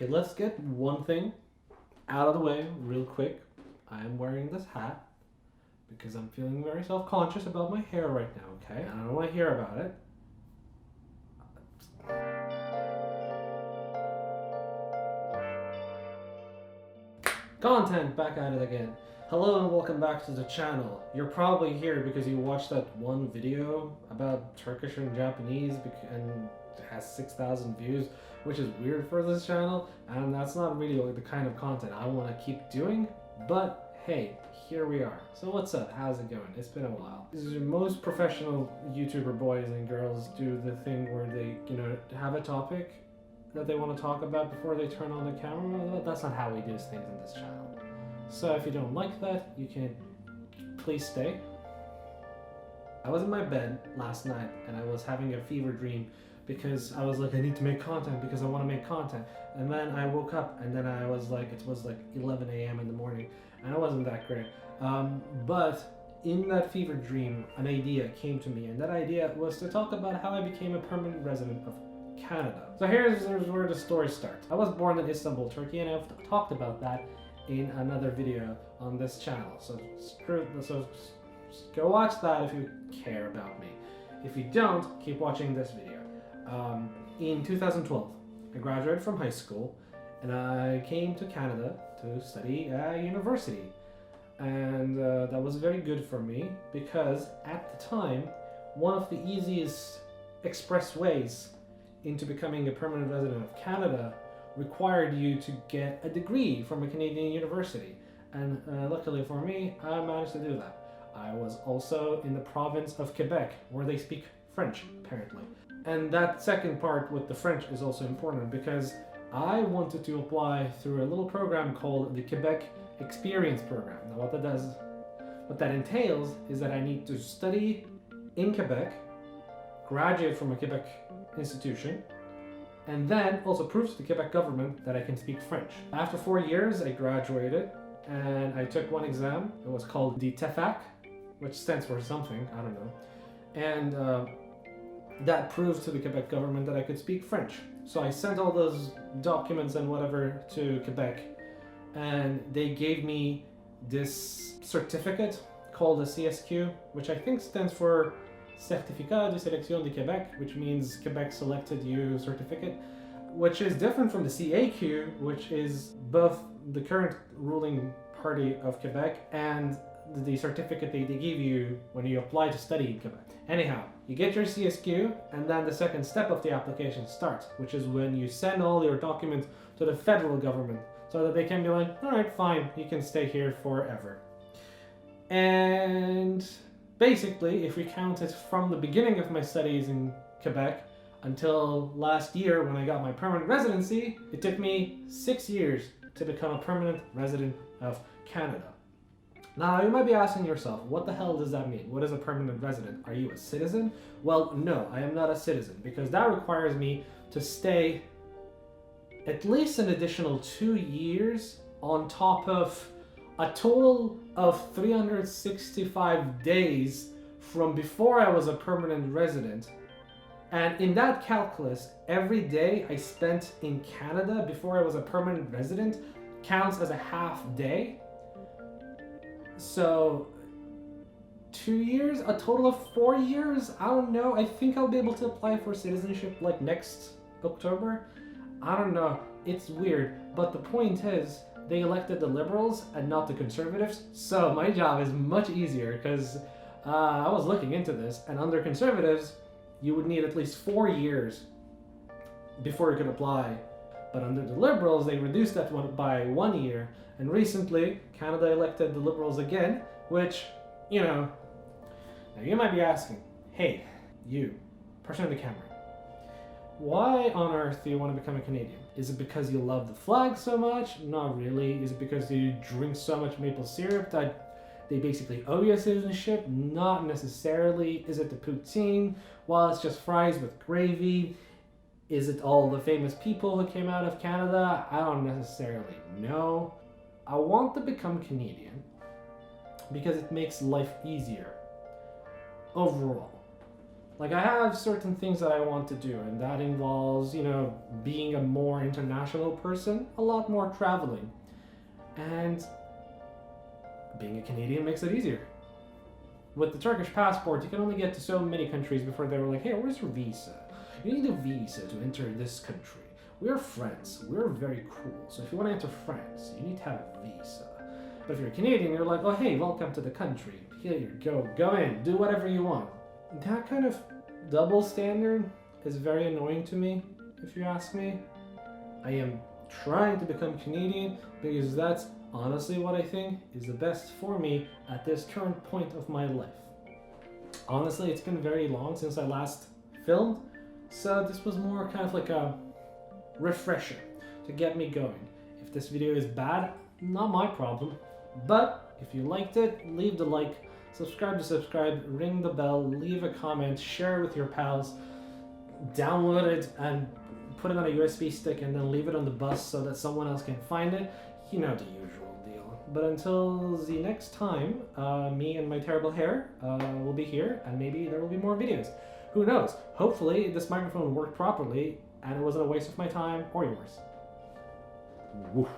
Okay, let's get one thing out of the way real quick. I am wearing this hat because I'm feeling very self-conscious about my hair right now, okay? And I don't want to hear about it. Content, back at it again. Hello and welcome back to the channel. You're probably here because you watched that one video about Turkish and Japanese and it has 6,000 views, which is weird for this channel, and that's not really like the kind of content I want to keep doing, but hey, here we are. So what's up? How's it going? It's been a while. Most professional YouTuber boys and girls do the thing where they, have a topic that they want to talk about before they turn on the camera. That's not how we do things in this channel. So if you don't like that, you can please stay. I was in my bed last night and I was having a fever dream because I was like, I need to make content because I want to make content. And then I woke up and then I was like, it was like 11 a.m. in the morning and it wasn't that great. But in that fever dream, an idea came to me, and that idea was to talk about how I became a permanent resident of Canada. So here's where the story starts. I was born in Istanbul, Turkey, and I've talked about that in another video on this channel. So go watch that if you care about me. If you don't, keep watching this video. In 2012, I graduated from high school and I came to Canada to study at university. And that was very good for me because at the time, one of the easiest express ways into becoming a permanent resident of Canada required you to get a degree from a Canadian university. And luckily for me, I managed to do that. I was also in the province of Quebec, where they speak French, apparently. And that second part with the French is also important because I wanted to apply through a little program called the Quebec Experience program. Now what that entails is that I need to study in Quebec, graduate from a Quebec institution, and then also prove to the Quebec government that I can speak French. After 4 years, I graduated and I took one exam. It was called DTFAC, which stands for something, I don't know. And that proved to the Quebec government that I could speak French. So I sent all those documents and whatever to Quebec, and they gave me this certificate called a CSQ, which I think stands for Certificat de Sélection de Québec, which means Quebec Selected You Certificate, which is different from the CAQ, which is both the current ruling party of Quebec and the certificate they give you when you apply to study in Quebec. Anyhow, you get your CSQ, and then the second step of the application starts, which is when you send all your documents to the federal government so that they can be like, all right, fine, you can stay here forever. And basically, if we count it from the beginning of my studies in Quebec until last year when I got my permanent residency, it took me 6 years to become a permanent resident of Canada. Now, you might be asking yourself, what the hell does that mean? What is a permanent resident? Are you a citizen? Well, no, I am not a citizen because that requires me to stay at least an additional 2 years on top of a total of 365 days from before I was a permanent resident. And in that calculus, every day I spent in Canada before I was a permanent resident counts as a half day. So 2 years, a total of 4 years? I don't know. I think I'll be able to apply for citizenship like next October. I don't know. It's weird. But the point is, they elected the Liberals and not the Conservatives. So my job is much easier because I was looking into this, and under Conservatives, you would need at least 4 years before you could apply. But under the Liberals, they reduced that one by 1 year. And recently, Canada elected the Liberals again, which, now you might be asking, hey, you, person in the camera, why on earth do you want to become a Canadian? Is it because you love the flag so much? Not really. Is it because you drink so much maple syrup that they basically owe you a citizenship? Not necessarily. Is it the poutine? Well, it's just fries with gravy. Is it all the famous people who came out of Canada? I don't necessarily know. I want to become Like, I have certain things that I want to do, and that involves, you know, being a more international person, a lot more traveling. And being a Canadian makes it easier. With the Turkish passport, you can only get to so many countries before they were like, hey, where's your visa? You need a visa to enter this country. We're friends. We're very cool. So if you want to enter France, you need to have a visa. But if you're Canadian, you're like, oh, hey, welcome to the country. Here you go. Go in. Do whatever you want. That kind of double standard is very annoying to me, if you ask me. I am trying to become Canadian because that's honestly what I think is the best for me at this current point of my life. Honestly, it's been very long since I last filmed, so this was more kind of like a refresher to get me going. If this video is bad, not my problem, but if you liked it, leave the like, subscribe, ring the bell, leave a comment, share it with your pals, download it and put it on a USB stick and then leave it on the bus so that someone else can find it. You know the usual deal. But until the next time, me and my terrible hair will be here, and maybe there will be more videos. Who knows? Hopefully this microphone worked properly and it wasn't a waste of my time or yours. Woof.